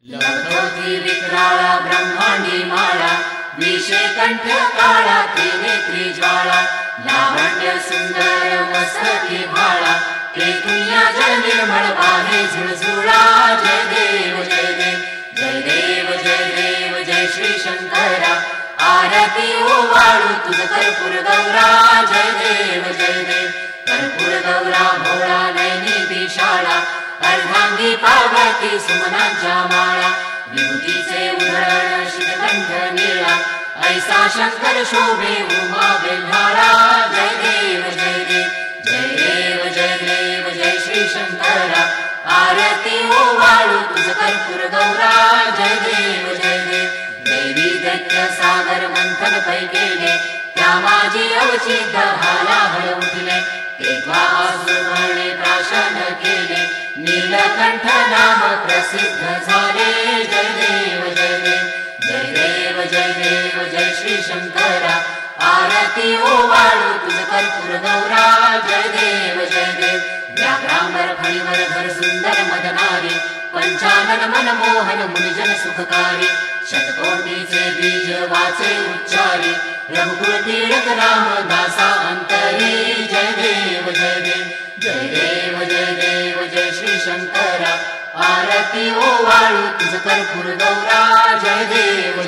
लवथोथी विक्राळा ब्रह्मांडी माळा, विषे कंठ काळा त्रिनेत्री ज्वाळा, लावण्य सुंदर मस्तकी भाळा, केतुनिया जल निर्मळ वाहे झुळझुळा। जय देव जय देव जय देव जय देव जय श्री शंकरा, आरती ओवाळू तुझ कर्पूर गौरा। जय देव जय देव कर्पूर गौरा भोळा नयनी दिशाळा, अर्धांगी पार्वती सुमनांच्या माळा, विभूतीचे उधळण शिखकंठ निळा, ऐसा शंकर शोभे उमा बेल्हाळा। जय देव जय देव जय देव जय देव जय श्री शंकरा, आरती ओवाळू तुझ कर्पूर गौरा। जय देव जय देव देवी दैत्य सागर मंथन पै केले, त्या माझी अवचित हालाहल उठले, तेव्हा आसुरपणे प्राशन केले, नीलकंठ नाम प्रसिद्ध झाले। जय देव जय देव जय देव जय देव जय श्री शंकरा, आरती ओवाळू तुझ कर्पूर गौरा। जय देव जय देव व्याघ्रांबर फणीवर धर सुंदर मदनारी, पंचानन मनमोहन मुनिजन सुखकारी, शतकोटीचे बीज वाचे उच्चारी, रघुकुळ पीडक राम दासा अंतरी। जय देव जय देव जय देव जय देव जय श्री शंकरा, आरती ओवाळू तुझ कर्पूर गौरा। जय देव